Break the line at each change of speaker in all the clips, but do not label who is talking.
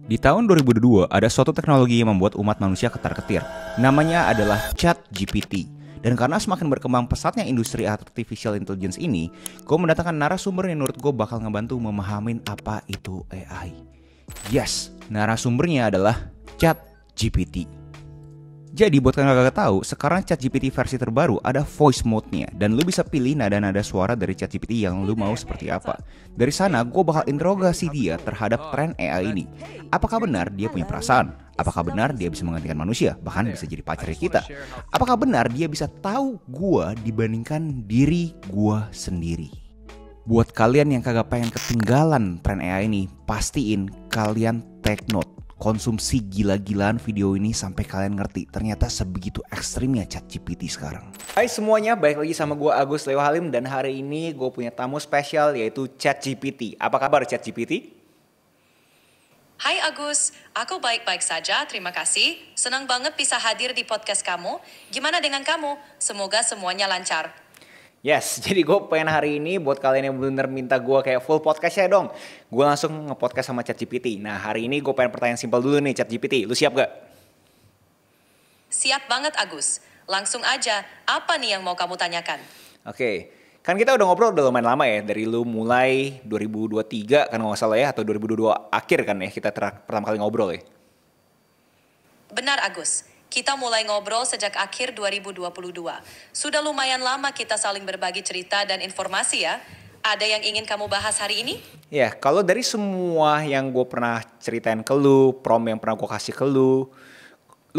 Di tahun 2022, ada suatu teknologi yang membuat umat manusia ketar-ketir. Namanya adalah ChatGPT. Dan karena semakin berkembang pesatnya industri artificial intelligence ini, gue mendatangkan narasumber yang menurut gue bakal ngebantu memahamin apa itu AI. Yes, narasumbernya adalah ChatGPT. Jadi buat kalian yang gak tahu, sekarang ChatGPT versi terbaru ada voice mode-nya dan lu bisa pilih nada-nada suara dari ChatGPT yang lu mau seperti apa. Dari sana gue bakal interogasi dia terhadap tren AI ini. Apakah benar dia punya perasaan? Apakah benar dia bisa menggantikan manusia, bahkan bisa jadi pacar kita? Apakah benar dia bisa tahu gue dibandingkan diri gue sendiri? Buat kalian yang kagak pengen ketinggalan tren AI ini, pastiin kalian take note. Konsumsi gila-gilaan video ini sampai kalian ngerti ternyata sebegitu ekstrimnya ChatGPT sekarang. Hai semuanya, balik lagi sama gue Agus Leo Halim dan hari ini gue punya tamu spesial yaitu ChatGPT. Apa kabar ChatGPT?
Hai Agus, aku baik-baik saja, terima kasih. Senang banget bisa hadir di podcast kamu. Gimana dengan kamu? Semoga semuanya lancar.
Yes, jadi gue pengen hari ini buat kalian yang bener minta gue kayak full podcastnya dong. Gue langsung nge-podcast sama ChatGPT. Nah hari ini gue pengen pertanyaan simpel dulu nih ChatGPT. Lu siap gak?
Siap banget Agus. Langsung aja, apa nih yang mau kamu tanyakan?
Oke, kan kita udah ngobrol udah lumayan lama ya. Dari lu mulai 2023 kan gak salah ya. Atau 2022 akhir kan ya kita pertama kali ngobrol ya.
Benar Agus. Kita mulai ngobrol sejak akhir 2022. Sudah lumayan lama kita saling berbagi cerita dan informasi ya. Ada yang ingin kamu bahas hari ini?
Ya, kalau dari semua yang gue pernah ceritain ke lu, prompt yang pernah gue kasih ke lu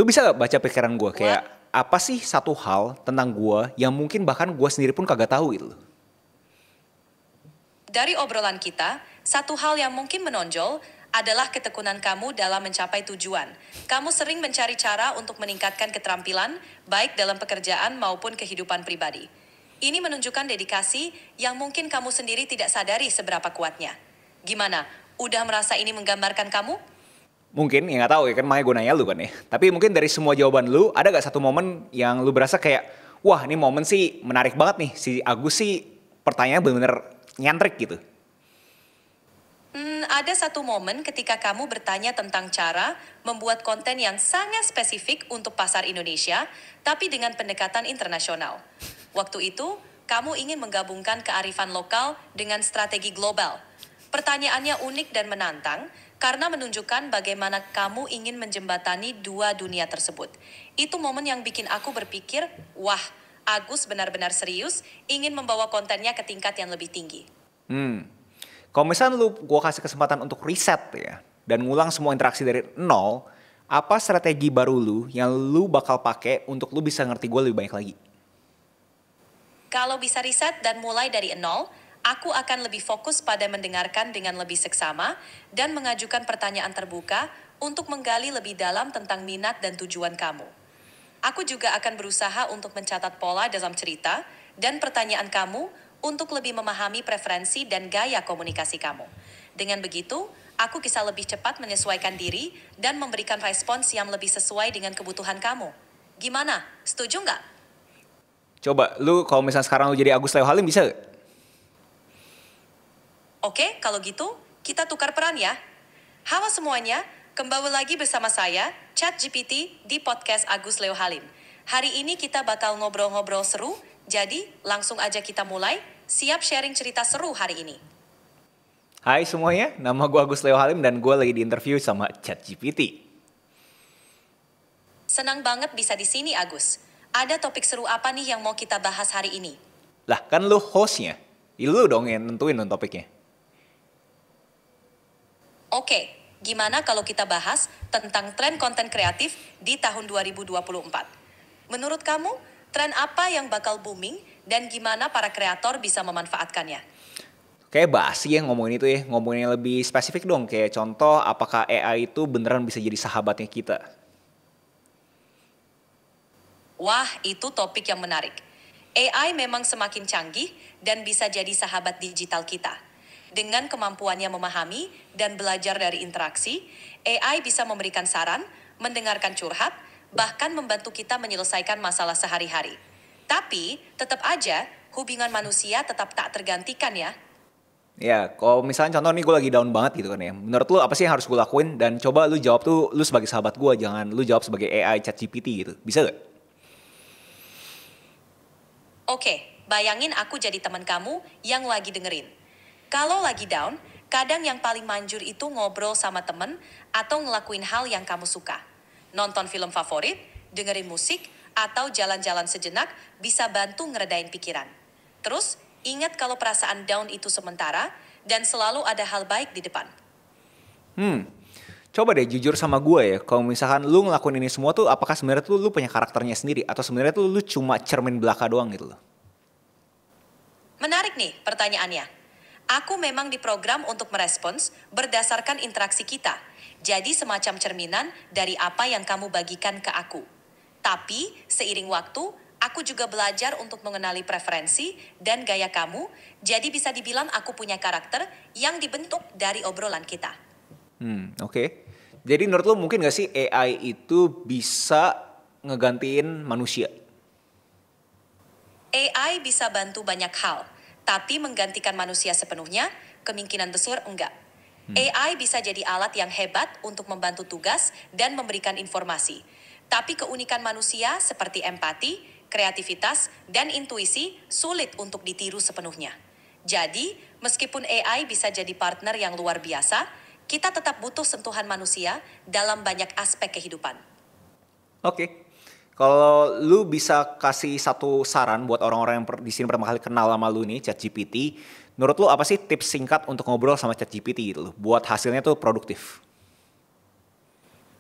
bisa gak baca pikiran gue? Kayak apa sih satu hal tentang gue yang mungkin bahkan gue sendiri pun kagak tahu gitu.
Dari obrolan kita, satu hal yang mungkin menonjol adalah ketekunan kamu dalam mencapai tujuan. Kamu sering mencari cara untuk meningkatkan keterampilan, baik dalam pekerjaan maupun kehidupan pribadi. Ini menunjukkan dedikasi yang mungkin kamu sendiri tidak sadari seberapa kuatnya. Gimana? Udah merasa ini menggambarkan kamu?
Mungkin, ya gak tahu ya kan makanya gue nanya lu kan ya. Tapi mungkin dari semua jawaban lu, ada gak satu momen yang lu berasa kayak, wah ini momen sih menarik banget nih. Si Agus sih pertanyaannya bener-bener nyantrik gitu.
Ada satu momen ketika kamu bertanya tentang cara membuat konten yang sangat spesifik untuk pasar Indonesia, tapi dengan pendekatan internasional. Waktu itu, kamu ingin menggabungkan kearifan lokal dengan strategi global. Pertanyaannya unik dan menantang, karena menunjukkan bagaimana kamu ingin menjembatani dua dunia tersebut. Itu momen yang bikin aku berpikir, wah, Agus benar-benar serius ingin membawa kontennya ke tingkat yang lebih tinggi.
Kalau misalnya gue kasih kesempatan untuk riset ya, dan ngulang semua interaksi dari nol, apa strategi baru lu yang lu bakal pakai untuk lu bisa ngerti gue lebih banyak lagi?
Kalau bisa riset dan mulai dari nol, aku akan lebih fokus pada mendengarkan dengan lebih seksama dan mengajukan pertanyaan terbuka untuk menggali lebih dalam tentang minat dan tujuan kamu. Aku juga akan berusaha untuk mencatat pola dalam cerita dan pertanyaan kamu untuk lebih memahami preferensi dan gaya komunikasi kamu. Dengan begitu, aku bisa lebih cepat menyesuaikan diri dan memberikan respons yang lebih sesuai dengan kebutuhan kamu. Gimana? Setuju nggak?
Coba, lu kalau misalnya sekarang lu jadi Agus Leo Halim bisa gak?
Oke, kalau gitu, kita tukar peran ya. Halo semuanya, kembali lagi bersama saya, ChatGPT di podcast Agus Leo Halim. Hari ini kita bakal ngobrol-ngobrol seru, jadi langsung aja kita mulai. Siap sharing cerita seru hari ini.
Hai semuanya, nama gue Agus Leo Halim dan gue lagi di interview sama ChatGPT.
Senang banget bisa di sini Agus. Ada topik seru apa nih yang mau kita bahas hari ini?
Lah kan lu hostnya, lu dong yang nentuin dong topiknya.
Oke, gimana kalau kita bahas tentang tren konten kreatif di tahun 2024? Menurut kamu, tren apa yang bakal booming dan gimana para kreator bisa memanfaatkannya?
Kayak basi ya ngomongin itu ya, ngomongin yang lebih spesifik dong. Kayak contoh, apakah AI itu beneran bisa jadi sahabatnya kita?
Wah, itu topik yang menarik. AI memang semakin canggih dan bisa jadi sahabat digital kita. Dengan kemampuannya memahami dan belajar dari interaksi, AI bisa memberikan saran, mendengarkan curhat, bahkan membantu kita menyelesaikan masalah sehari-hari. Tapi, tetap aja, hubungan manusia tetap tak tergantikan ya.
Ya, kalau misalnya contoh nih gue lagi down banget gitu kan ya. Menurut lu apa sih yang harus gue lakuin? Dan coba lu jawab tuh lu sebagai sahabat gue, jangan lu jawab sebagai AI ChatGPT gitu. Bisa gak?
Oke, bayangin aku jadi teman kamu yang lagi dengerin. Kalau lagi down, kadang yang paling manjur itu ngobrol sama temen atau ngelakuin hal yang kamu suka. Nonton film favorit, dengerin musik, atau jalan-jalan sejenak bisa bantu ngeredain pikiran. Terus, ingat kalau perasaan down itu sementara dan selalu ada hal baik di depan.
Coba deh jujur sama gue ya. Kalau misalkan lu ngelakuin ini semua tuh apakah sebenarnya tuh lu punya karakternya sendiri atau sebenarnya tuh lu cuma cermin belaka doang gitu loh.
Menarik nih pertanyaannya. Aku memang diprogram untuk merespons berdasarkan interaksi kita. Jadi semacam cerminan dari apa yang kamu bagikan ke aku. Tapi seiring waktu, aku juga belajar untuk mengenali preferensi dan gaya kamu. Jadi bisa dibilang aku punya karakter yang dibentuk dari obrolan kita.
Oke. Jadi menurut lu mungkin gak sih AI itu bisa ngegantiin manusia?
AI bisa bantu banyak hal, tapi menggantikan manusia sepenuhnya, kemungkinan besar enggak. AI bisa jadi alat yang hebat untuk membantu tugas dan memberikan informasi. Tapi keunikan manusia seperti empati, kreativitas, dan intuisi sulit untuk ditiru sepenuhnya. Jadi, meskipun AI bisa jadi partner yang luar biasa, kita tetap butuh sentuhan manusia dalam banyak aspek kehidupan.
Oke. Kalau lu bisa kasih satu saran buat orang-orang yang di sini pertama kali kenal sama lu nih, ChatGPT, menurut lu apa sih tips singkat untuk ngobrol sama ChatGPT gitu loh, buat hasilnya tuh produktif?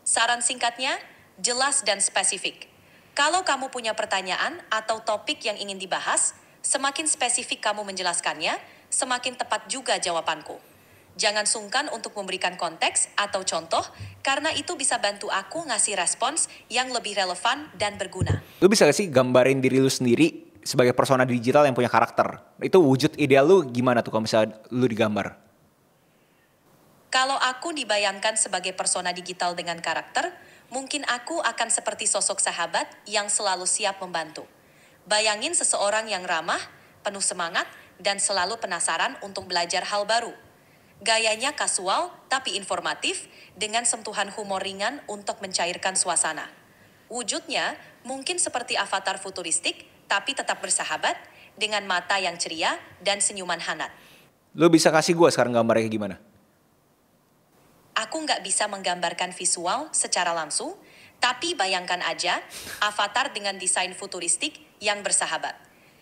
Saran singkatnya, jelas dan spesifik. Kalau kamu punya pertanyaan atau topik yang ingin dibahas, semakin spesifik kamu menjelaskannya, semakin tepat juga jawabanku. Jangan sungkan untuk memberikan konteks atau contoh, karena itu bisa bantu aku ngasih respons yang lebih relevan dan berguna.
Lu bisa gak sih gambarin diri lu sendiri sebagai persona digital yang punya karakter? Itu wujud ideal lu gimana tuh kalau misalnya lu digambar?
Kalau aku dibayangkan sebagai persona digital dengan karakter, mungkin aku akan seperti sosok sahabat yang selalu siap membantu. Bayangin seseorang yang ramah, penuh semangat, dan selalu penasaran untuk belajar hal baru. Gayanya kasual tapi informatif dengan sentuhan humor ringan untuk mencairkan suasana. Wujudnya mungkin seperti avatar futuristik tapi tetap bersahabat dengan mata yang ceria dan senyuman hangat.
Lu bisa kasih gua sekarang gambarnya kayak gimana?
Aku nggak bisa menggambarkan visual secara langsung, tapi bayangkan aja avatar dengan desain futuristik yang bersahabat.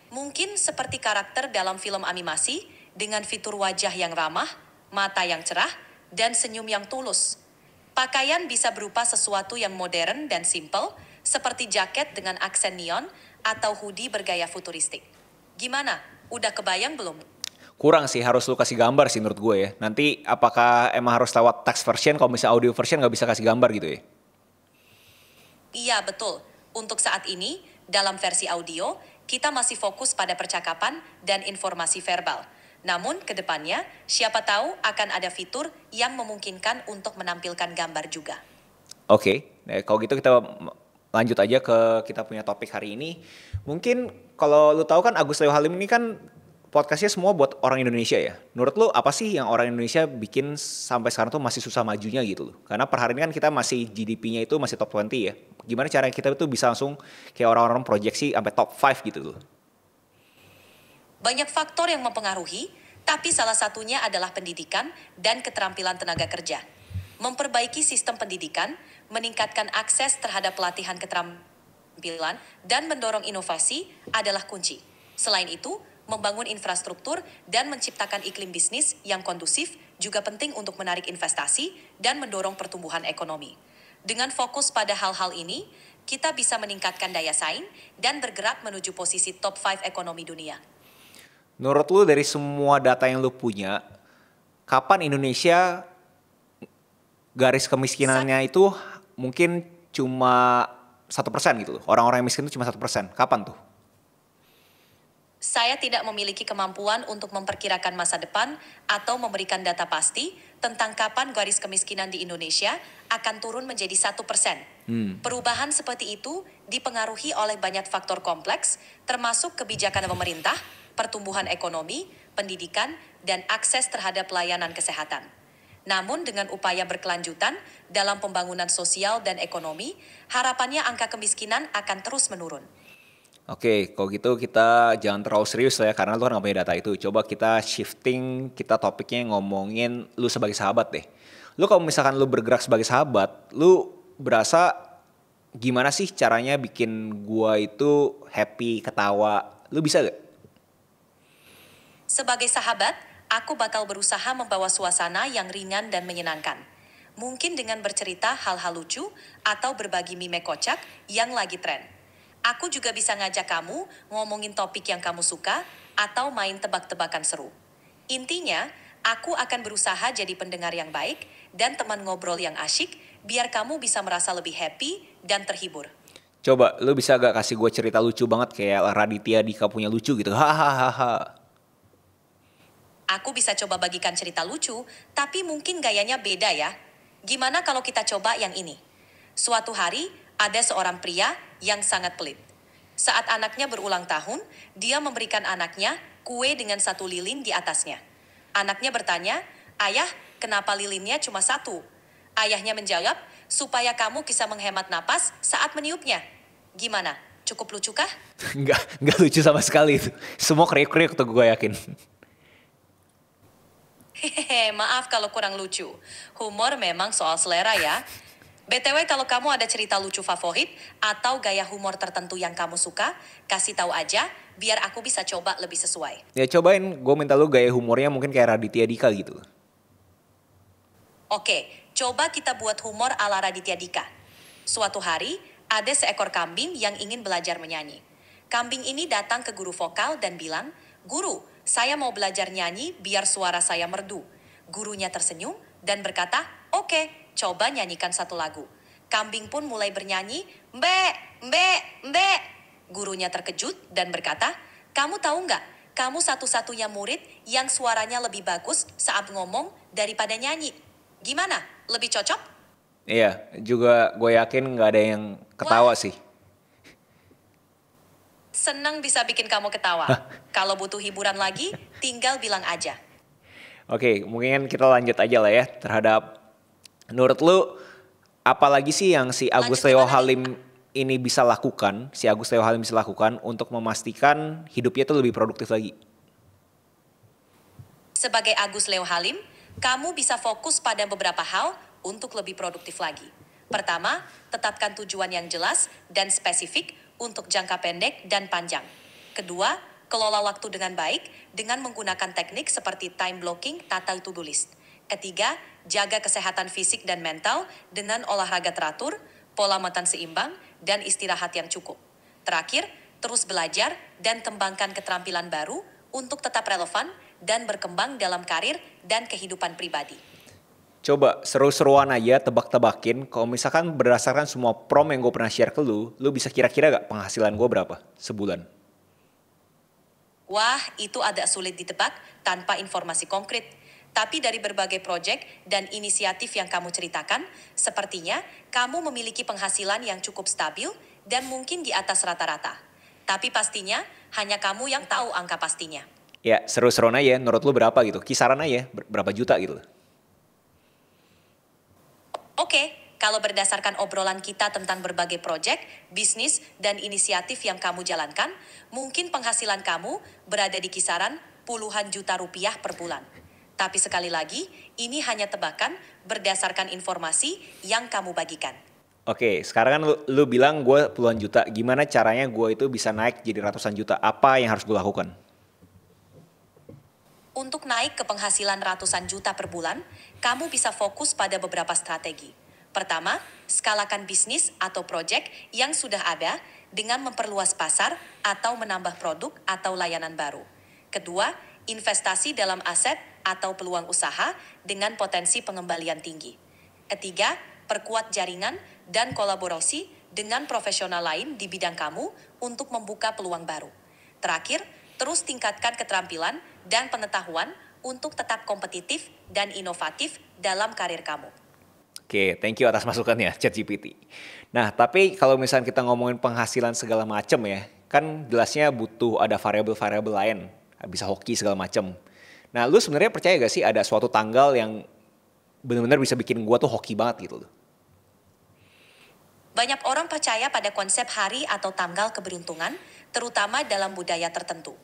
Mungkin seperti karakter dalam film animasi dengan fitur wajah yang ramah, mata yang cerah, dan senyum yang tulus. Pakaian bisa berupa sesuatu yang modern dan simple, seperti jaket dengan aksen neon atau hoodie bergaya futuristik. Gimana? Udah kebayang belum?
Kurang sih, harus lu kasih gambar sih menurut gue ya. Nanti apakah emang harus lewat text version, kalau misalnya audio version nggak bisa kasih gambar gitu ya?
Iya, betul. Untuk saat ini, dalam versi audio, kita masih fokus pada percakapan dan informasi verbal. Namun, ke depannya, siapa tahu akan ada fitur yang memungkinkan untuk menampilkan gambar juga.
Oke, nah, kalau gitu kita lanjut aja ke kita punya topik hari ini. Mungkin kalau lu tahu kan Agus Leo Halim ini kan podcastnya semua buat orang Indonesia ya. Menurut lu apa sih yang orang Indonesia bikin sampai sekarang tuh masih susah majunya gitu loh? Karena per hari ini kan kita masih GDP-nya itu masih top 20 ya. Gimana cara kita itu bisa langsung kayak orang-orang proyeksi sampai top 5 gitu loh?
Banyak faktor yang mempengaruhi, tapi salah satunya adalah pendidikan dan keterampilan tenaga kerja. Memperbaiki sistem pendidikan, meningkatkan akses terhadap pelatihan keterampilan, dan mendorong inovasi adalah kunci. Selain itu, membangun infrastruktur dan menciptakan iklim bisnis yang kondusif juga penting untuk menarik investasi dan mendorong pertumbuhan ekonomi. Dengan fokus pada hal-hal ini, kita bisa meningkatkan daya saing dan bergerak menuju posisi top 5 ekonomi dunia.
Menurut lu dari semua data yang lu punya, kapan Indonesia garis kemiskinannya itu mungkin cuma 1% gitu loh. Orang-orang yang miskin itu cuma 1%. Kapan tuh?
Saya tidak memiliki kemampuan untuk memperkirakan masa depan atau memberikan data pasti tentang kapan garis kemiskinan di Indonesia akan turun menjadi 1%. Perubahan seperti itu dipengaruhi oleh banyak faktor kompleks, termasuk kebijakan pemerintah, pertumbuhan ekonomi, pendidikan, dan akses terhadap layanan kesehatan. Namun dengan upaya berkelanjutan dalam pembangunan sosial dan ekonomi, harapannya angka kemiskinan akan terus menurun.
Oke, kalau gitu kita jangan terlalu serius lah ya, karena lu kan nggak punya data itu. Coba kita shifting, kita topiknya ngomongin lu sebagai sahabat deh. Lu kalau misalkan lu bergerak sebagai sahabat, lu berasa gimana sih caranya bikin gua itu happy, ketawa? Lu bisa gak?
Sebagai sahabat, aku bakal berusaha membawa suasana yang ringan dan menyenangkan. Mungkin dengan bercerita hal-hal lucu atau berbagi meme kocak yang lagi tren. Aku juga bisa ngajak kamu ngomongin topik yang kamu suka atau main tebak-tebakan seru. Intinya, aku akan berusaha jadi pendengar yang baik dan teman ngobrol yang asyik biar kamu bisa merasa lebih happy dan terhibur.
Coba, lu bisa gak kasih gua cerita lucu banget kayak Raditya Dika punya lucu gitu? Hahaha.
Aku bisa coba bagikan cerita lucu, tapi mungkin gayanya beda ya. Gimana kalau kita coba yang ini? Suatu hari, ada seorang pria yang sangat pelit. Saat anaknya berulang tahun, dia memberikan anaknya kue dengan satu lilin di atasnya. Anaknya bertanya, "Ayah, kenapa lilinnya cuma satu?" Ayahnya menjawab, "Supaya kamu bisa menghemat napas saat meniupnya." Gimana? Cukup lucu kah?
Nggak lucu sama sekali itu. Semua kriuk-kriuk tuh gue yakin.
Hehehe, maaf kalau kurang lucu. Humor memang soal selera ya. BTW kalau kamu ada cerita lucu favorit atau gaya humor tertentu yang kamu suka, kasih tahu aja biar aku bisa coba lebih sesuai.
Ya cobain, gue minta lu gaya humornya mungkin kayak Raditya Dika gitu.
Oke, coba kita buat humor ala Raditya Dika. Suatu hari, ada seekor kambing yang ingin belajar menyanyi. Kambing ini datang ke guru vokal dan bilang, "Guru, saya mau belajar nyanyi biar suara saya merdu." Gurunya tersenyum dan berkata, "Oke, coba nyanyikan satu lagu." Kambing pun mulai bernyanyi, "Mbe, mbe, mbe." Gurunya terkejut dan berkata, "Kamu tahu nggak, kamu satu-satunya murid yang suaranya lebih bagus saat ngomong daripada nyanyi. Gimana? Lebih cocok?"
Iya, juga gue yakin nggak ada yang ketawa
Wah.
sih.
Senang bisa bikin kamu ketawa. Kalau butuh hiburan lagi, tinggal bilang aja.
Oke, mungkin kita lanjut aja lah ya terhadap menurut lu apalagi sih yang si Agus
Lanjut
Leo
gimana nih?
Halim ini bisa lakukan, si Agus Leo Halim bisa lakukan untuk memastikan hidupnya itu lebih produktif lagi.
Sebagai Agus Leo Halim, kamu bisa fokus pada beberapa hal untuk lebih produktif lagi. Pertama, tetapkan tujuan yang jelas dan spesifik untuk jangka pendek dan panjang. Kedua, kelola waktu dengan baik dengan menggunakan teknik seperti time blocking, tata to-do list. Ketiga, jaga kesehatan fisik dan mental dengan olahraga teratur, pola makan seimbang, dan istirahat yang cukup. Terakhir, terus belajar dan kembangkan keterampilan baru untuk tetap relevan dan berkembang dalam karir dan kehidupan pribadi.
Coba seru-seruan aja tebak-tebakin kalau misalkan berdasarkan semua prom yang gue pernah share ke lu bisa kira-kira gak penghasilan gue berapa sebulan?
Wah, itu agak sulit ditebak tanpa informasi konkret. Tapi dari berbagai proyek dan inisiatif yang kamu ceritakan, sepertinya kamu memiliki penghasilan yang cukup stabil dan mungkin di atas rata-rata. Tapi pastinya, hanya kamu yang tahu angka pastinya.
Ya seru-seruan aja, menurut lu berapa gitu? Kisaran aja, berapa juta gitu?
Oke, kalau berdasarkan obrolan kita tentang berbagai proyek, bisnis, dan inisiatif yang kamu jalankan, mungkin penghasilan kamu berada di kisaran puluhan juta rupiah per bulan. Tapi sekali lagi, ini hanya tebakan berdasarkan informasi yang kamu bagikan.
Oke, sekarang kan lu bilang gue puluhan juta. Gimana caranya gue itu bisa naik jadi ratusan juta? Apa yang harus gue lakukan?
Untuk naik ke penghasilan ratusan juta per bulan, kamu bisa fokus pada beberapa strategi. Pertama, skalakan bisnis atau proyek yang sudah ada dengan memperluas pasar atau menambah produk atau layanan baru. Kedua, investasi dalam aset atau peluang usaha dengan potensi pengembalian tinggi. Ketiga, perkuat jaringan dan kolaborasi dengan profesional lain di bidang kamu untuk membuka peluang baru. Terakhir, terus tingkatkan keterampilan dan pengetahuan untuk tetap kompetitif dan inovatif dalam karir kamu.
Oke, thank you atas masukannya, ChatGPT. Nah, tapi kalau misalnya kita ngomongin penghasilan segala macam ya, kan jelasnya butuh ada variabel-variabel lain.
bisa hoki segala macem. Nah, lu sebenarnya percaya gak sih ada suatu tanggal yang benar-benar bisa bikin gua tuh hoki banget gitu?
Banyak orang percaya pada konsep hari atau tanggal keberuntungan, terutama dalam budaya tertentu.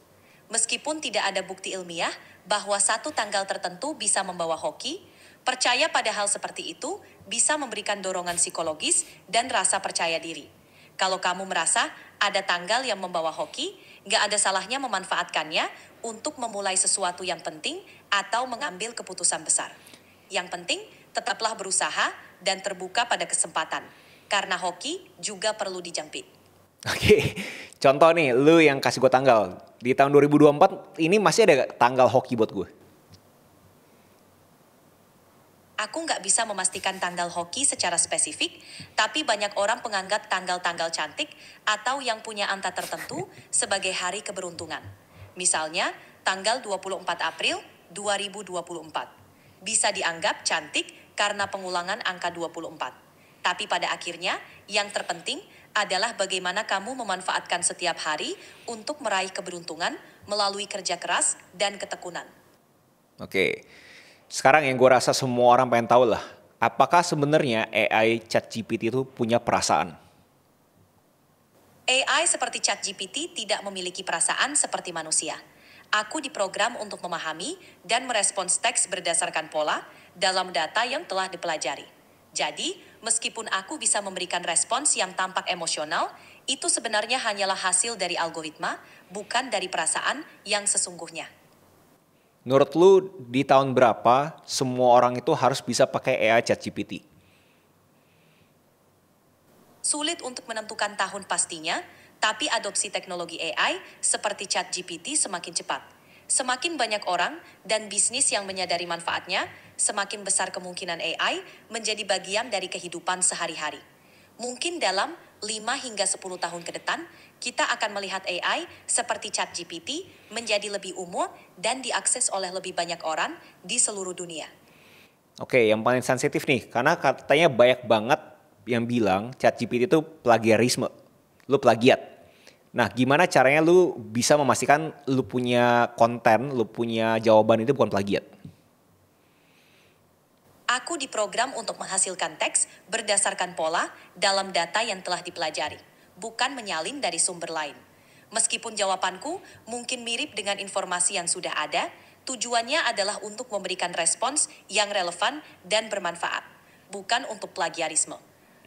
Meskipun tidak ada bukti ilmiah bahwa satu tanggal tertentu bisa membawa hoki, percaya pada hal seperti itu bisa memberikan dorongan psikologis dan rasa percaya diri. Kalau kamu merasa ada tanggal yang membawa hoki, nggak ada salahnya memanfaatkannya untuk memulai sesuatu yang penting atau mengambil keputusan besar. Yang penting, tetaplah berusaha dan terbuka pada kesempatan. Karena hoki juga perlu dijempit.
Oke, contoh nih, lu yang kasih gue tanggal. Di tahun 2024 ini masih ada gak tanggal hoki buat gue?
Aku nggak bisa memastikan tanggal hoki secara spesifik, tapi banyak orang menganggap tanggal-tanggal cantik atau yang punya angka tertentu sebagai hari keberuntungan. Misalnya, tanggal 24 April 2024. Bisa dianggap cantik karena pengulangan angka 24. Tapi pada akhirnya, yang terpenting adalah bagaimana kamu memanfaatkan setiap hari untuk meraih keberuntungan melalui kerja keras dan ketekunan.
Oke, sekarang yang gue rasa semua orang pengen tahu lah, apakah sebenarnya AI ChatGPT itu punya perasaan?
AI seperti ChatGPT tidak memiliki perasaan seperti manusia. Aku diprogram untuk memahami dan merespons teks berdasarkan pola dalam data yang telah dipelajari. Jadi, meskipun aku bisa memberikan respons yang tampak emosional, itu sebenarnya hanyalah hasil dari algoritma, bukan dari perasaan yang sesungguhnya.
Menurut lu di tahun berapa semua orang itu harus bisa pakai AI ChatGPT?
Sulit untuk menentukan tahun pastinya, tapi adopsi teknologi AI seperti ChatGPT semakin cepat. Semakin banyak orang dan bisnis yang menyadari manfaatnya, semakin besar kemungkinan AI menjadi bagian dari kehidupan sehari-hari. Mungkin dalam 5 hingga 10 tahun ke depan, kita akan melihat AI seperti ChatGPT menjadi lebih umum dan diakses oleh lebih banyak orang di seluruh dunia.
Oke, yang paling sensitif nih, karena katanya banyak banget yang bilang ChatGPT itu plagiarisme, lu plagiat. Nah, gimana caranya lu bisa memastikan lu punya konten, lu punya jawaban itu bukan plagiat?
Aku diprogram untuk menghasilkan teks berdasarkan pola dalam data yang telah dipelajari, bukan menyalin dari sumber lain. Meskipun jawabanku mungkin mirip dengan informasi yang sudah ada, tujuannya adalah untuk memberikan respons yang relevan dan bermanfaat, bukan untuk plagiarisme.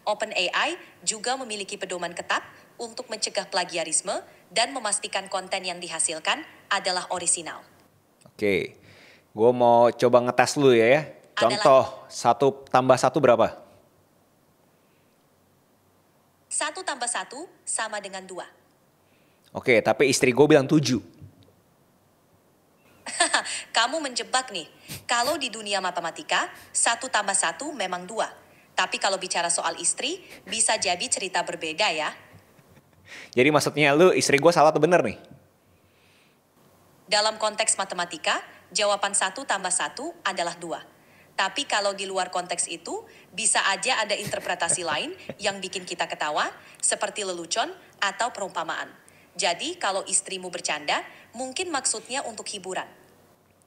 OpenAI juga memiliki pedoman ketat untuk mencegah plagiarisme dan memastikan konten yang dihasilkan adalah orisinal.
Oke, gue mau coba ngetes lu ya. Contoh, 1+1 berapa?
1+1 sama dengan 2.
Oke, tapi istri gue bilang 7.
Kamu menjebak nih. Kalau di dunia matematika, 1+1 memang 2. Tapi kalau bicara soal istri, bisa jadi cerita berbeda ya.
Jadi maksudnya lu istri gue salah atau bener nih?
Dalam konteks matematika, jawaban 1+1 adalah 2. Tapi kalau di luar konteks itu, bisa aja ada interpretasi lain yang bikin kita ketawa, seperti lelucon atau perumpamaan. Jadi kalau istrimu bercanda, mungkin maksudnya untuk hiburan.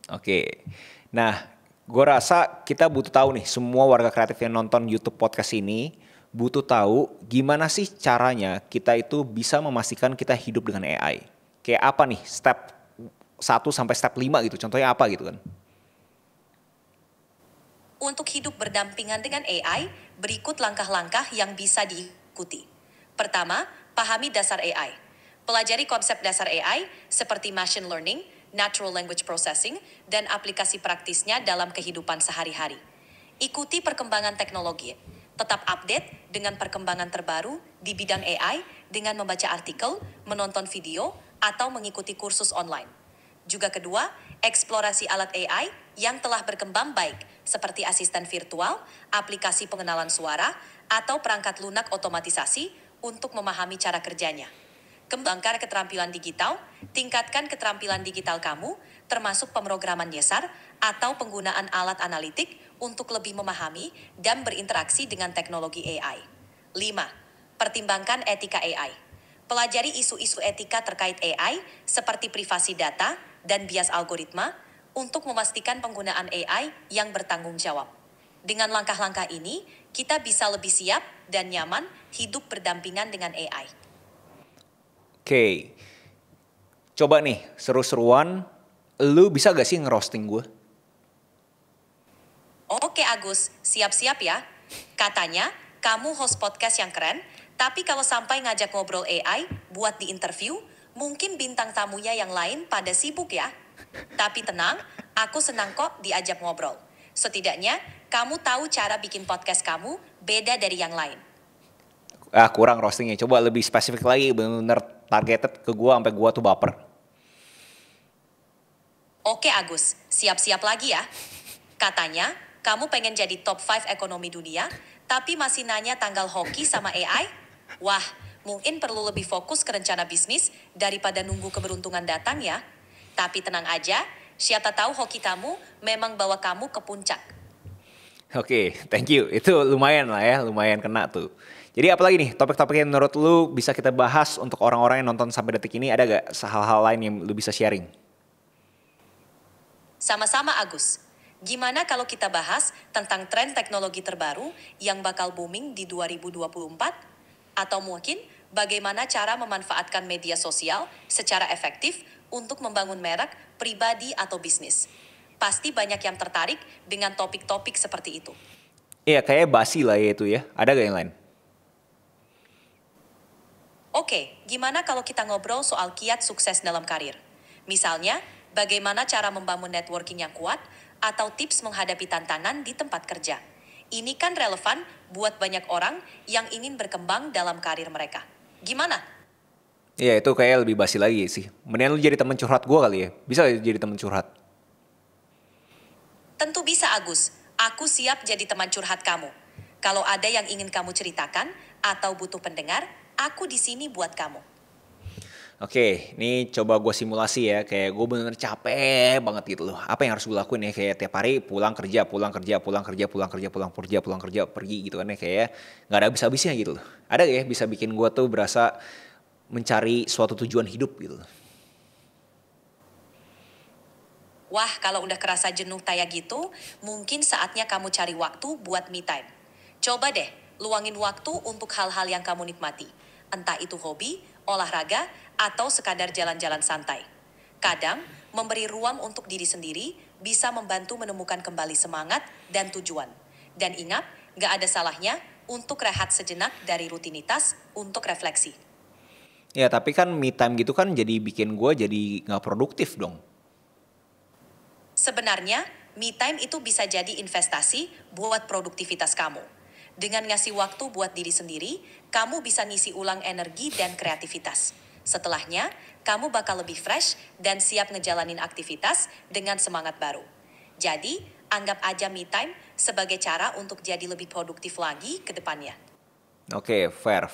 Oke, nah gue rasa kita butuh tahu nih, semua warga kreatif yang nonton YouTube podcast ini butuh tahu gimana sih caranya kita itu bisa memastikan kita hidup dengan AI. Kayak apa nih step 1 sampai step 5 gitu, contohnya apa gitu kan.
Untuk hidup berdampingan dengan AI, berikut langkah-langkah yang bisa diikuti. Pertama, pahami dasar AI. Pelajari konsep dasar AI seperti machine learning, natural language processing, dan aplikasi praktisnya dalam kehidupan sehari-hari. Ikuti perkembangan teknologi. Tetap update dengan perkembangan terbaru di bidang AI dengan membaca artikel, menonton video, atau mengikuti kursus online. Juga kedua, eksplorasi alat AI yang telah berkembang baik, seperti asisten virtual, aplikasi pengenalan suara, atau perangkat lunak otomatisasi untuk memahami cara kerjanya. Kembangkan keterampilan digital, tingkatkan keterampilan digital kamu, termasuk pemrograman dasar atau penggunaan alat analitik untuk lebih memahami dan berinteraksi dengan teknologi AI. 5. Pertimbangkan etika AI. Pelajari isu-isu etika terkait AI seperti privasi data dan bias algoritma untuk memastikan penggunaan AI yang bertanggung jawab. Dengan langkah-langkah ini, kita bisa lebih siap dan nyaman hidup berdampingan dengan AI.
Oke, coba nih seru-seruan, lu bisa gak sih ngerosting gue?
Oke Agus, siap-siap ya. Katanya, kamu host podcast yang keren, tapi kalau sampai ngajak ngobrol AI buat di interview, mungkin bintang tamunya yang lain pada sibuk ya. Tapi tenang, aku senang kok diajak ngobrol. Setidaknya, kamu tahu cara bikin podcast kamu beda dari yang lain.
Kurang roastingnya, coba lebih spesifik lagi, bener-bener targeted ke gue sampai gue tuh baper.
Oke Agus, siap-siap lagi ya. Katanya, kamu pengen jadi top 5 ekonomi dunia, tapi masih nanya tanggal hoki sama AI? Wah, mungkin perlu lebih fokus ke rencana bisnis daripada nunggu keberuntungan datang ya. Tapi tenang aja, siapa tahu hoki kamu memang bawa kamu ke puncak.
Oke, thank you. Itu lumayan lah ya, lumayan kena tuh. Jadi apalagi nih topik-topik yang menurut lu bisa kita bahas untuk orang-orang yang nonton sampai detik ini, ada gak hal-hal lain yang lu bisa sharing?
Sama-sama Agus. Gimana kalau kita bahas tentang tren teknologi terbaru yang bakal booming di 2024? Atau mungkin bagaimana cara memanfaatkan media sosial secara efektif untuk membangun merek, pribadi, atau bisnis? Pasti banyak yang tertarik dengan topik-topik seperti itu.
Iya, kayaknya basi lah ya itu ya. Ada gak yang lain?
Oke, gimana kalau kita ngobrol soal kiat sukses dalam karir? Misalnya, bagaimana cara membangun networking yang kuat atau tips menghadapi tantangan di tempat kerja. Ini kan relevan buat banyak orang yang ingin berkembang dalam karir mereka. Gimana?
Iya, itu kayak lebih basi lagi sih. Mendingan lu jadi temen curhat gue kali ya. Bisa gak jadi temen curhat?
Tentu bisa Agus, aku siap jadi teman curhat kamu. Kalau ada yang ingin kamu ceritakan atau butuh pendengar, aku di sini buat kamu.
Oke, ini coba gue simulasi ya. Kayak gue bener-bener capek banget gitu loh. Apa yang harus gue lakuin ya? Kayak tiap hari pulang kerja, pergi gitu kan ya. Kayak gak ada habis-habisnya gitu loh. Ada gak ya bisa bikin gue tuh berasa mencari suatu tujuan hidup gitu loh.
Wah, kalau udah kerasa jenuh kayak gitu, mungkin saatnya kamu cari waktu buat me time. Coba deh, luangin waktu untuk hal-hal yang kamu nikmati. Entah itu hobi, olahraga, atau sekadar jalan-jalan santai. Kadang, memberi ruang untuk diri sendiri bisa membantu menemukan kembali semangat dan tujuan. Dan ingat, gak ada salahnya untuk rehat sejenak dari rutinitas untuk refleksi.
Ya tapi kan me time gitu kan jadi bikin gue jadi gak produktif dong.
Sebenarnya, me time itu bisa jadi investasi buat produktivitas kamu. Dengan ngasih waktu buat diri sendiri, kamu bisa ngisi ulang energi dan kreativitas. Setelahnya, kamu bakal lebih fresh dan siap ngejalanin aktivitas dengan semangat baru. Jadi, anggap aja me time sebagai cara untuk jadi lebih produktif lagi ke depannya.
Oke, fair.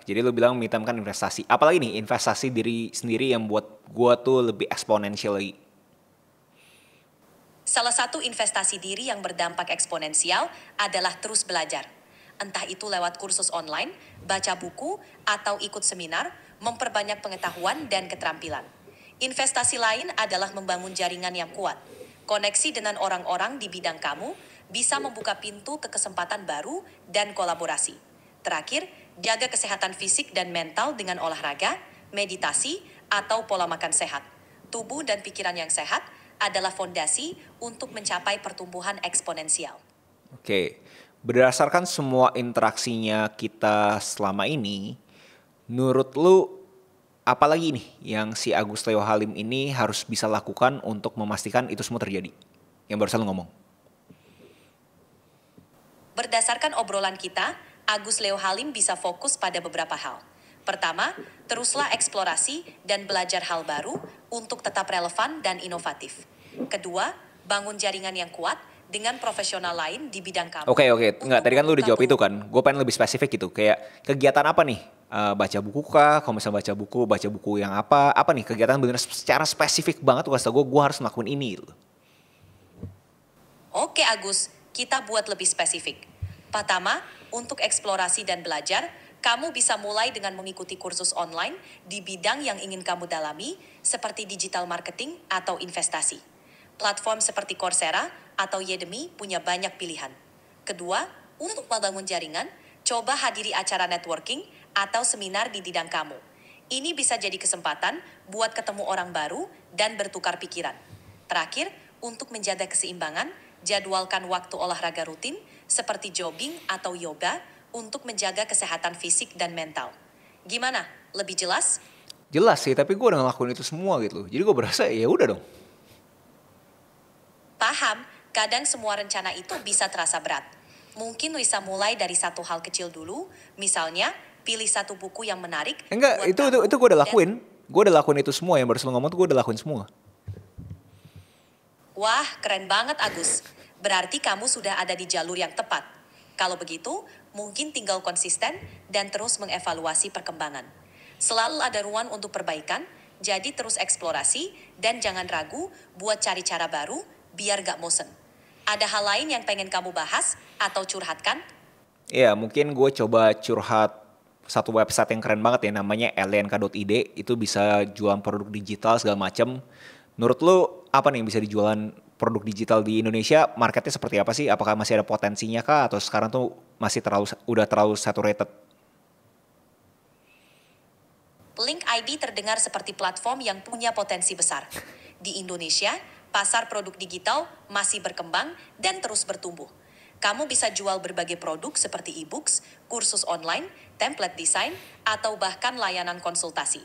Jadi lu bilang me time kan investasi. Apalagi nih investasi diri sendiri yang buat gue tuh lebih eksponensial lagi.
Salah satu investasi diri yang berdampak eksponensial adalah terus belajar. Entah itu lewat kursus online, baca buku, atau ikut seminar, memperbanyak pengetahuan dan keterampilan. Investasi lain adalah membangun jaringan yang kuat. Koneksi dengan orang-orang di bidang kamu bisa membuka pintu ke kesempatan baru dan kolaborasi. Terakhir, jaga kesehatan fisik dan mental dengan olahraga, meditasi, atau pola makan sehat. Tubuh dan pikiran yang sehat adalah fondasi untuk mencapai pertumbuhan eksponensial.
Oke, berdasarkan semua interaksinya kita selama ini, menurut lu apalagi nih yang si Agus Leo Halim ini harus bisa lakukan untuk memastikan itu semua terjadi? Yang barusan lu ngomong.
Berdasarkan obrolan kita, Agus Leo Halim bisa fokus pada beberapa hal. Pertama, teruslah eksplorasi dan belajar hal baru untuk tetap relevan dan inovatif. Kedua, bangun jaringan yang kuat dengan profesional lain di bidang kamu.
Oke. Enggak, tadi kan lu udah jawab itu kan. Gue pengen lebih spesifik gitu. Kayak kegiatan apa nih? Baca buku kah? Kalau misalnya baca buku yang apa? Apa nih kegiatan bener secara spesifik banget tuh kasih tau gue harus ngelakuin ini gitu.
Oke Agus, kita buat lebih spesifik. Pertama, untuk eksplorasi dan belajar, Kamu bisa mulai dengan mengikuti kursus online di bidang yang ingin kamu dalami, seperti digital marketing atau investasi. Platform seperti Coursera atau Udemy punya banyak pilihan. Kedua, untuk membangun jaringan, coba hadiri acara networking atau seminar di bidang kamu. Ini bisa jadi kesempatan buat ketemu orang baru dan bertukar pikiran. Terakhir, untuk menjaga keseimbangan, jadwalkan waktu olahraga rutin seperti jogging atau yoga untuk menjaga kesehatan fisik dan mental. Gimana? Lebih jelas?
Jelas sih, tapi gue udah ngelakuin itu semua gitu. Jadi gue berasa ya udah dong.
Paham, kadang semua rencana itu bisa terasa berat. Mungkin bisa mulai dari satu hal kecil dulu, misalnya pilih satu buku yang menarik.
Enggak,
buat
itu
kamu
gue udah
dan-
lakuin. Gue udah lakuin itu semua yang baru lu ngomong tuh gue udah lakuin semua.
Wah, keren banget Agus. Berarti kamu sudah ada di jalur yang tepat. Kalau begitu, mungkin tinggal konsisten dan terus mengevaluasi perkembangan. Selalu ada ruang untuk perbaikan, jadi terus eksplorasi dan jangan ragu buat cari cara baru biar gak bosen. Ada hal lain yang pengen kamu bahas atau curhatkan?
Ya mungkin gue coba curhat satu website yang keren banget ya namanya lnk.id. Itu bisa jualan produk digital segala macam. Menurut lu apa nih yang bisa dijualan produk digital di Indonesia? Marketnya seperti apa sih? Apakah masih ada potensinya kah? Atau sekarang tuh masih udah terlalu saturated?
Link ID terdengar seperti platform yang punya potensi besar. Di Indonesia, pasar produk digital masih berkembang dan terus bertumbuh. Kamu bisa jual berbagai produk seperti e-books, kursus online, template desain, atau bahkan layanan konsultasi.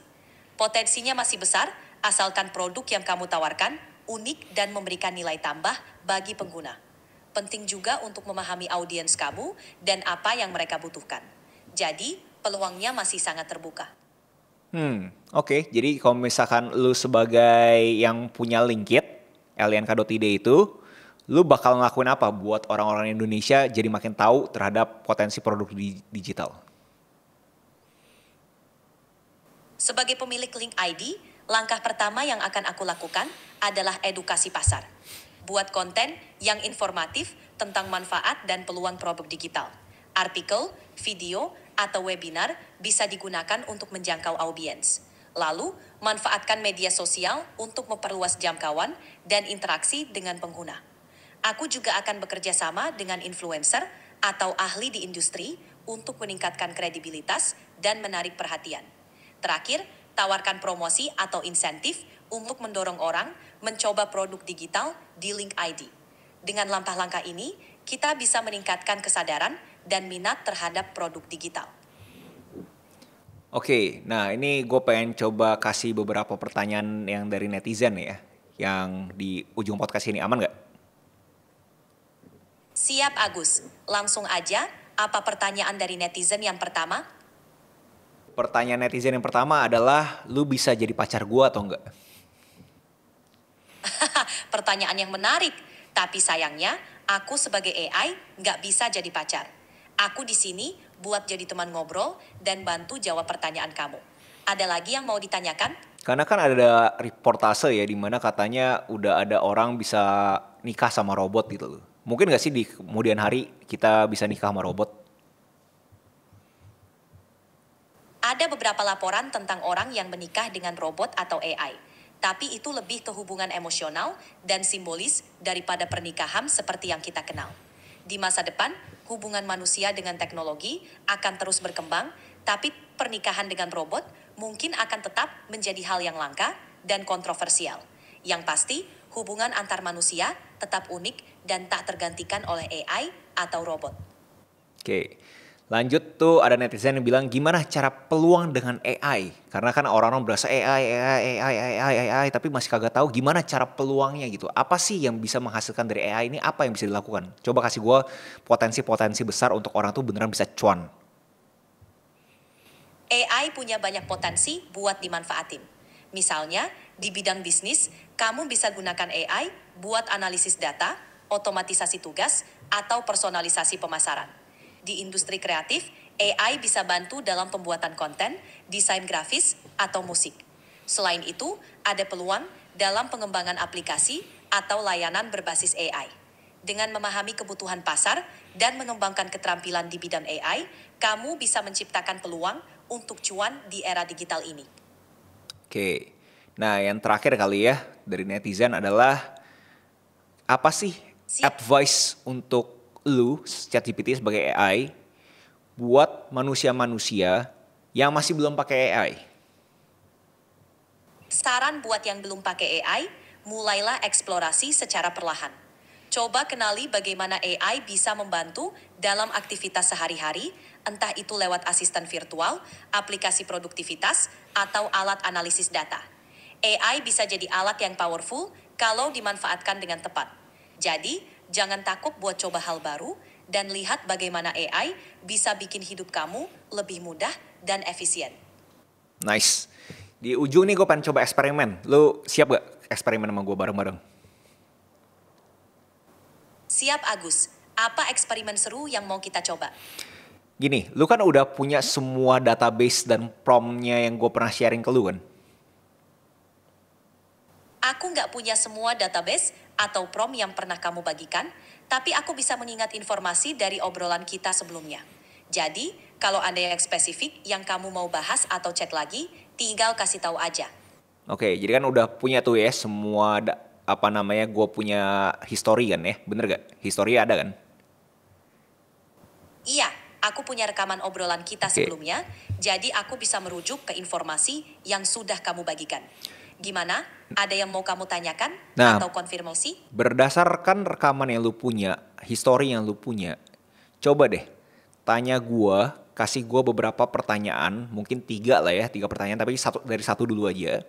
Potensinya masih besar, asalkan produk yang kamu tawarkan unik dan memberikan nilai tambah bagi pengguna. Penting juga untuk memahami audiens kamu dan apa yang mereka butuhkan. Jadi, peluangnya masih sangat terbuka.
Oke. Jadi kalau misalkan lu sebagai yang punya Linkit, lnk.id itu, lu bakal ngelakuin apa buat orang-orang Indonesia jadi makin tahu terhadap potensi produk digital?
Sebagai pemilik Link ID, langkah pertama yang akan aku lakukan adalah edukasi pasar. Buat konten yang informatif tentang manfaat dan peluang produk digital. Artikel, video, atau webinar bisa digunakan untuk menjangkau audiens. Lalu, manfaatkan media sosial untuk memperluas jangkauan dan interaksi dengan pengguna. Aku juga akan bekerja sama dengan influencer atau ahli di industri untuk meningkatkan kredibilitas dan menarik perhatian. Terakhir, tawarkan promosi atau insentif untuk mendorong orang mencoba produk digital di Link ID. Dengan langkah-langkah ini, kita bisa meningkatkan kesadaran dan minat terhadap produk digital.
Oke, nah ini gue pengen coba kasih beberapa pertanyaan yang dari netizen ya, yang di ujung podcast ini. Aman nggak?
Siap Agus, langsung aja, apa pertanyaan dari netizen yang pertama?
Pertanyaan netizen yang pertama adalah, lu bisa jadi pacar gue atau enggak?
Pertanyaan yang menarik, tapi sayangnya aku sebagai AI nggak bisa jadi pacar. Aku di sini buat jadi teman ngobrol dan bantu jawab pertanyaan kamu. Ada lagi yang mau ditanyakan?
Karena kan ada reportase ya di mana katanya udah ada orang bisa nikah sama robot gitu loh. Mungkin nggak sih di kemudian hari kita bisa nikah sama robot?
Ada beberapa laporan tentang orang yang menikah dengan robot atau AI. Tapi itu lebih ke hubungan emosional dan simbolis daripada pernikahan seperti yang kita kenal. Di masa depan, hubungan manusia dengan teknologi akan terus berkembang, tapi pernikahan dengan robot mungkin akan tetap menjadi hal yang langka dan kontroversial. Yang pasti, hubungan antar manusia tetap unik dan tak tergantikan oleh AI atau robot.
Oke, lanjut tuh ada netizen yang bilang gimana cara peluang dengan AI? Karena kan orang-orang berasa AI, tapi masih kagak tahu gimana cara peluangnya gitu. Apa sih yang bisa menghasilkan dari AI ini? Apa yang bisa dilakukan? Coba kasih gue potensi-potensi besar untuk orang tuh beneran bisa cuan.
AI punya banyak potensi buat dimanfaatin. Misalnya, di bidang bisnis, kamu bisa gunakan AI buat analisis data, otomatisasi tugas, atau personalisasi pemasaran. Di industri kreatif, AI bisa bantu dalam pembuatan konten, desain grafis, atau musik. Selain itu, ada peluang dalam pengembangan aplikasi atau layanan berbasis AI. Dengan memahami kebutuhan pasar dan mengembangkan keterampilan di bidang AI, kamu bisa menciptakan peluang untuk cuan di era digital ini.
Oke. Nah, yang terakhir kali ya dari netizen adalah apa sih advice untuk lu ChatGPT sebagai AI buat manusia-manusia yang masih belum pakai AI?
Saran buat yang belum pakai AI, mulailah eksplorasi secara perlahan. Coba kenali bagaimana AI bisa membantu dalam aktivitas sehari-hari, entah itu lewat asisten virtual, aplikasi produktivitas, atau alat analisis data. AI bisa jadi alat yang powerful kalau dimanfaatkan dengan tepat. Jadi, jangan takut buat coba hal baru dan lihat bagaimana AI bisa bikin hidup kamu lebih mudah dan efisien.
Nice. Di ujung nih gue pengen coba eksperimen. Lu siap gak eksperimen sama gue bareng-bareng?
Siap Agus, apa eksperimen seru yang mau kita coba?
Gini, lu kan udah punya semua database dan prompt-nya yang gue pernah sharing ke lu kan?
Aku nggak punya semua database atau prompt yang pernah kamu bagikan, tapi aku bisa mengingat informasi dari obrolan kita sebelumnya. Jadi, kalau ada yang spesifik yang kamu mau bahas atau chat lagi, tinggal kasih tahu aja.
Oke, jadi kan udah punya tuh ya semua gue punya history kan ya, bener gak? History ada kan?
Iya, aku punya rekaman obrolan kita
Oke.
sebelumnya, jadi aku bisa merujuk ke informasi yang sudah kamu bagikan. Gimana? Ada yang mau kamu tanyakan
Nah,
atau konfirmasi?
berdasarkan rekaman yang lu punya, history yang lu punya, coba deh tanya gua, kasih gua beberapa pertanyaan, mungkin 3 lah ya, 3 pertanyaan, tapi dari satu dulu aja.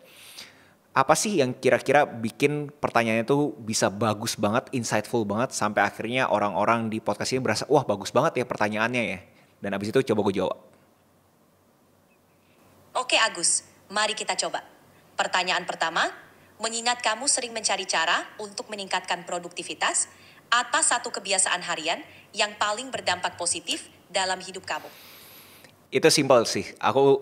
Apa sih yang kira-kira bikin pertanyaannya tuh bisa bagus banget, insightful banget, sampai akhirnya orang-orang di podcast ini berasa, wah bagus banget ya pertanyaannya ya. Dan abis itu coba gue jawab.
Oke Agus, mari kita coba. Pertanyaan pertama, mengingat kamu sering mencari cara untuk meningkatkan produktivitas, apa satu kebiasaan harian yang paling berdampak positif dalam hidup kamu?
Itu simpel sih.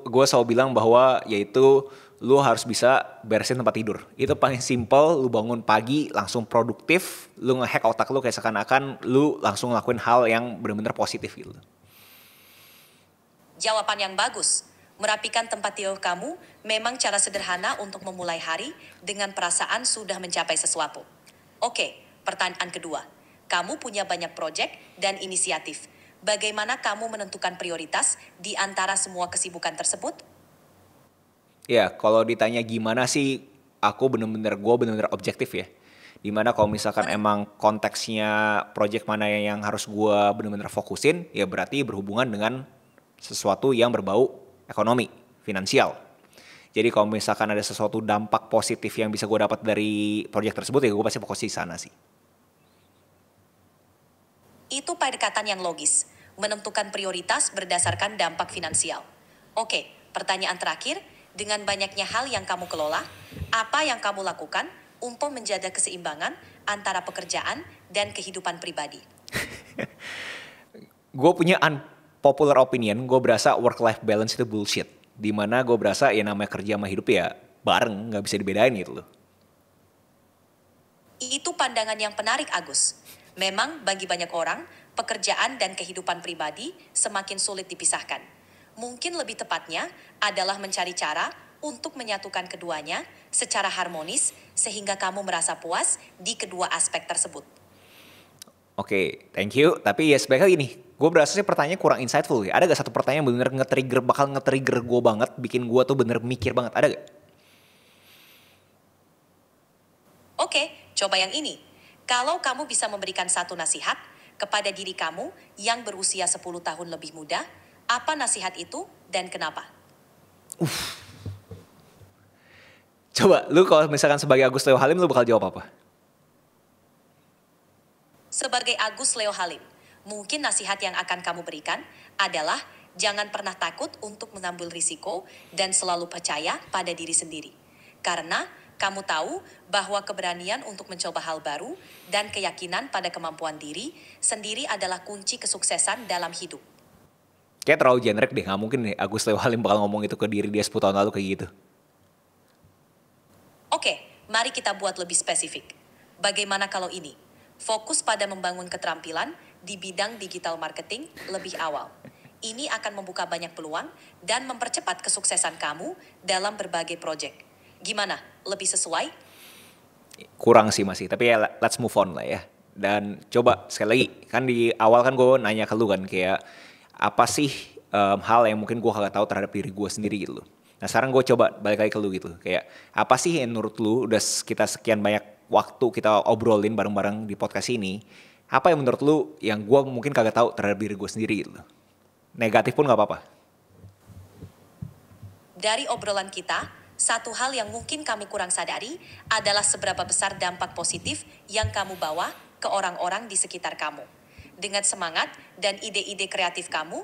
Gue selalu bilang bahwa yaitu lu harus bisa beresin tempat tidur. Itu paling simpel, lu bangun pagi langsung produktif, lu ngehack otak lu kayak seakan-akan lu langsung ngelakuin hal yang benar-benar positif gitu.
Jawaban yang bagus. Merapikan tempat tidur kamu memang cara sederhana untuk memulai hari dengan perasaan sudah mencapai sesuatu. Oke, pertanyaan kedua. Kamu punya banyak proyek dan inisiatif. Bagaimana kamu menentukan prioritas di antara semua kesibukan tersebut?
Ya, kalau ditanya gimana sih, gue bener-bener objektif ya. Dimana kalau misalkan emang konteksnya project mana yang harus gue bener-bener fokusin, ya berarti berhubungan dengan sesuatu yang berbau ekonomi, finansial. Jadi kalau misalkan ada sesuatu dampak positif yang bisa gue dapat dari project tersebut, ya gue pasti fokus di sana sih.
Itu pendekatan yang logis, menentukan prioritas berdasarkan dampak finansial. Oke, pertanyaan terakhir, dengan banyaknya hal yang kamu kelola, apa yang kamu lakukan untuk menjaga keseimbangan antara pekerjaan dan kehidupan pribadi?
Gue punya unpopular opinion, gue berasa work-life balance itu bullshit. Dimana gue berasa ya namanya kerja sama hidup ya bareng, gak bisa dibedain gitu loh.
Itu pandangan yang menarik Agus. Memang bagi banyak orang, pekerjaan dan kehidupan pribadi semakin sulit dipisahkan. Mungkin lebih tepatnya adalah mencari cara untuk menyatukan keduanya secara harmonis sehingga kamu merasa puas di kedua aspek tersebut.
Oke, thank you. Tapi ya sebaiknya gini, gue berasa sih pertanyaannya kurang insightful ya. Ada gak satu pertanyaan yang bener-bener bakal nge-trigger gue banget, bikin gue tuh bener mikir banget, ada gak?
Oke, coba yang ini. Kalau kamu bisa memberikan satu nasihat kepada diri kamu yang berusia 10 tahun lebih muda, apa nasihat itu dan kenapa?
Coba, lu kalau misalkan sebagai Agus Leo Halim, lu bakal jawab apa?
Sebagai Agus Leo Halim, mungkin nasihat yang akan kamu berikan adalah jangan pernah takut untuk mengambil risiko dan selalu percaya pada diri sendiri. Karena kamu tahu bahwa keberanian untuk mencoba hal baru dan keyakinan pada kemampuan diri sendiri adalah kunci kesuksesan dalam hidup.
Kayak terlalu generik deh, gak mungkin nih Agus Leo Halim bakal ngomong itu ke diri dia 10 tahun lalu kayak gitu.
Oke, mari kita buat lebih spesifik. Bagaimana kalau ini? Fokus pada membangun keterampilan di bidang digital marketing lebih awal. Ini akan membuka banyak peluang dan mempercepat kesuksesan kamu dalam berbagai proyek. Gimana? Lebih sesuai?
Kurang sih masih, tapi ya let's move on lah ya. Dan coba sekali lagi, kan di awal kan gue nanya ke lu kan kayak apa sih hal yang mungkin gue kagak tahu terhadap diri gue sendiri gitu loh. Nah sekarang gue coba balik lagi ke lu gitu, kayak apa sih yang menurut lu udah kita sekian banyak waktu kita obrolin bareng-bareng di podcast ini, apa yang menurut lu yang gue mungkin kagak tahu terhadap diri gue sendiri gitu loh. Negatif pun gak apa-apa.
Dari obrolan kita, satu hal yang mungkin kami kurang sadari adalah seberapa besar dampak positif yang kamu bawa ke orang-orang di sekitar kamu. Dengan semangat dan ide-ide kreatif kamu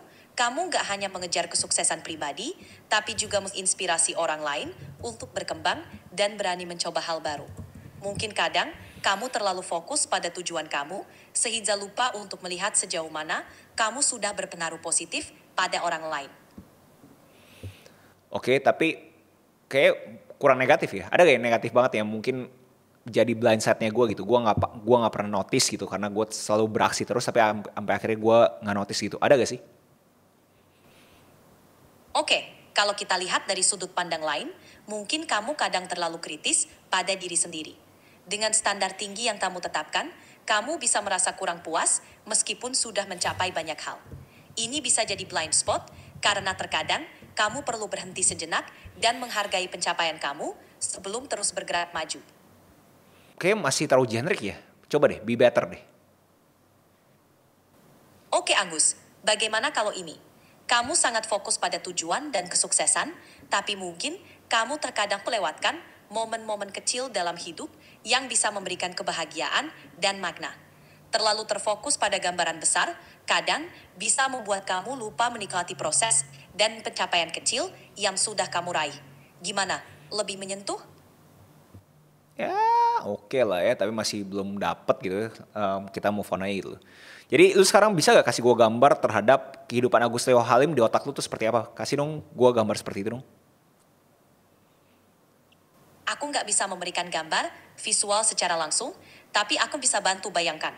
gak hanya mengejar kesuksesan pribadi, tapi juga menginspirasi orang lain untuk berkembang dan berani mencoba hal baru. Mungkin kadang kamu terlalu fokus pada tujuan kamu, sehingga lupa untuk melihat sejauh mana kamu sudah berpengaruh positif pada orang lain.
Oke, tapi kayak kurang negatif ya. Ada gak yang negatif banget yang mungkin jadi blind side-nya gue gitu. Gue nggak pernah notice gitu karena gue selalu beraksi terus sampai akhirnya gue nggak notice gitu. Ada gak sih?
Oke, kalau kita lihat dari sudut pandang lain, mungkin kamu kadang terlalu kritis pada diri sendiri. Dengan standar tinggi yang kamu tetapkan, kamu bisa merasa kurang puas meskipun sudah mencapai banyak hal. Ini bisa jadi blind spot karena terkadang kamu perlu berhenti sejenak dan menghargai pencapaian kamu sebelum terus bergerak maju.
Kayaknya masih terlalu generik ya. Coba deh, be better deh.
Oke Agus, bagaimana kalau ini? Kamu sangat fokus pada tujuan dan kesuksesan, tapi mungkin kamu terkadang melewatkan momen-momen kecil dalam hidup yang bisa memberikan kebahagiaan dan makna. Terlalu terfokus pada gambaran besar, kadang bisa membuat kamu lupa menikmati proses dan pencapaian kecil yang sudah kamu raih. Gimana? Lebih menyentuh?
Ya oke lah ya, tapi masih belum dapet gitu. Kita move on aja gitu. Jadi lu sekarang bisa gak kasih gue gambar terhadap kehidupan Agus Leo Halim di otak lu tuh seperti apa? Kasih dong gue gambar seperti itu dong.
Aku nggak bisa memberikan gambar visual secara langsung, tapi aku bisa bantu bayangkan.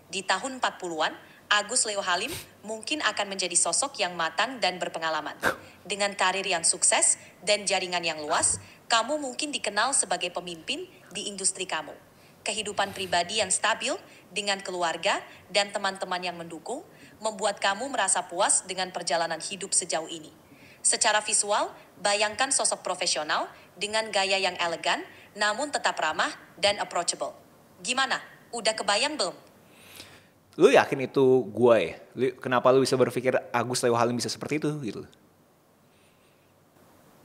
Di tahun 40-an, Agus Leo Halim mungkin akan menjadi sosok yang matang dan berpengalaman. Dengan karir yang sukses dan jaringan yang luas, kamu mungkin dikenal sebagai pemimpin di industri kamu. Kehidupan pribadi yang stabil dengan keluarga dan teman-teman yang mendukung membuat kamu merasa puas dengan perjalanan hidup sejauh ini. Secara visual, bayangkan sosok profesional dengan gaya yang elegan namun tetap ramah dan approachable. Gimana? Udah kebayang belum?
Lu yakin itu gue ya? Kenapa lu bisa berpikir Agus Leo Halim bisa seperti itu gitu?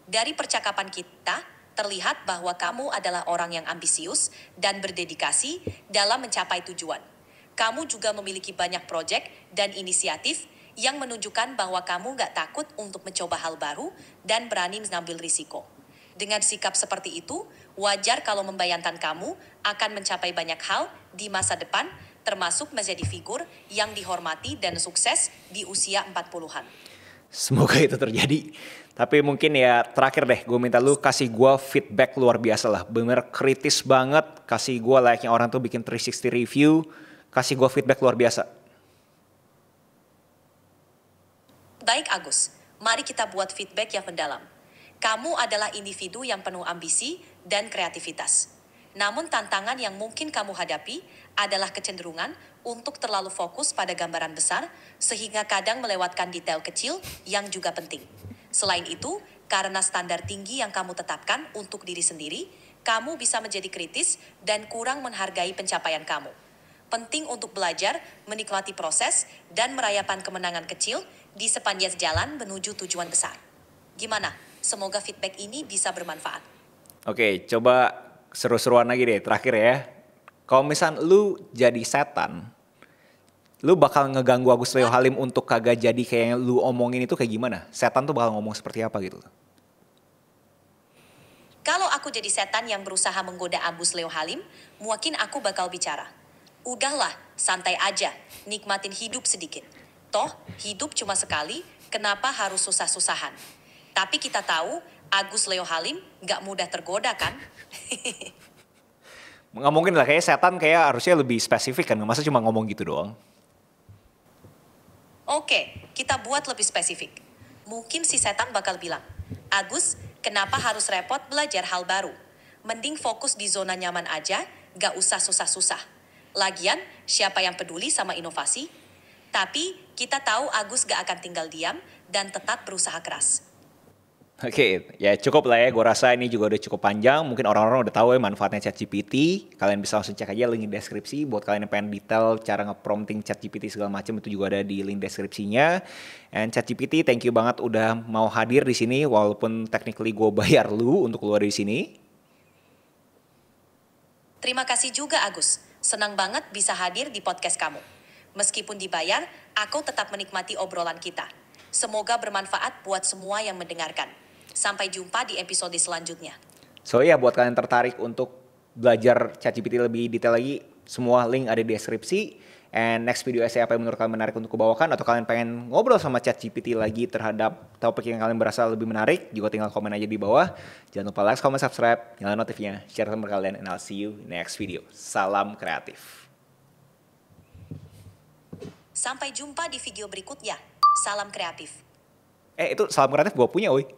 Dari percakapan kita, terlihat bahwa kamu adalah orang yang ambisius dan berdedikasi dalam mencapai tujuan. Kamu juga memiliki banyak proyek dan inisiatif yang menunjukkan bahwa kamu gak takut untuk mencoba hal baru dan berani mengambil risiko. Dengan sikap seperti itu, wajar kalau membayangkan kamu akan mencapai banyak hal di masa depan, termasuk menjadi figur yang dihormati dan sukses di usia 40-an.
Semoga itu terjadi. Tapi mungkin ya terakhir deh, gue minta lu kasih gue feedback luar biasa lah. Bener kritis banget, kasih gue layaknya orang tuh bikin 360 review, kasih gue feedback luar biasa.
Baik Agus, mari kita buat feedback yang mendalam. Kamu adalah individu yang penuh ambisi dan kreativitas. Namun tantangan yang mungkin kamu hadapi adalah kecenderungan untuk terlalu fokus pada gambaran besar sehingga kadang melewatkan detail kecil yang juga penting. Selain itu, karena standar tinggi yang kamu tetapkan untuk diri sendiri, kamu bisa menjadi kritis dan kurang menghargai pencapaian kamu. Penting untuk belajar, menikmati proses, dan merayakan kemenangan kecil di sepanjang jalan menuju tujuan besar. Gimana? Semoga feedback ini bisa bermanfaat.
Oke, coba seru-seruan lagi deh terakhir ya. Kalau misal lu jadi setan, lu bakal ngeganggu Agus Leo Halim untuk kagak jadi kayak yang lu omongin itu kayak gimana? Setan tuh bakal ngomong seperti apa gitu?
Kalau aku jadi setan yang berusaha menggoda Agus Leo Halim, mungkin aku bakal bicara. Udahlah, santai aja, nikmatin hidup sedikit. Toh, hidup cuma sekali, kenapa harus susah-susahan? Tapi kita tahu, Agus Leo Halim gak mudah tergoda kan?
Nggak mungkin lah, kayak setan kayak harusnya lebih spesifik kan, masa cuma ngomong gitu doang.
Oke, kita buat lebih spesifik. Mungkin si setan bakal bilang, Agus, kenapa harus repot belajar hal baru? Mending fokus di zona nyaman aja, gak usah susah-susah. Lagian, siapa yang peduli sama inovasi? Tapi, kita tahu Agus gak akan tinggal diam dan tetap berusaha keras.
Oke, ya cukup lah ya. Gue rasa ini juga udah cukup panjang. Mungkin orang-orang udah tahu ya manfaatnya ChatGPT. Kalian bisa langsung cek aja link di deskripsi. Buat kalian yang pengen detail cara nge-prompting ChatGPT segala macam itu juga ada di link deskripsinya. And ChatGPT, thank you banget udah mau hadir di sini. Walaupun technically gue bayar lu untuk keluar dari sini.
Terima kasih juga Agus. Senang banget bisa hadir di podcast kamu. Meskipun dibayar, aku tetap menikmati obrolan kita. Semoga bermanfaat buat semua yang mendengarkan. Sampai jumpa di episode selanjutnya.
So ya, buat kalian tertarik untuk belajar ChatGPT lebih detail lagi, semua link ada di deskripsi. And next video essay apa yang menurut kalian menarik untuk kubawakan, atau kalian pengen ngobrol sama ChatGPT lagi terhadap topik yang kalian berasa lebih menarik, juga tinggal komen aja di bawah. Jangan lupa like, comment, subscribe, nyalain notifnya, share sama kalian, and I'll see you next video. Salam kreatif.
Sampai jumpa di video berikutnya. Salam kreatif.
Itu salam kreatif gue punya, woi.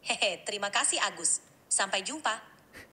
Hehe, terima kasih Agus. Sampai jumpa.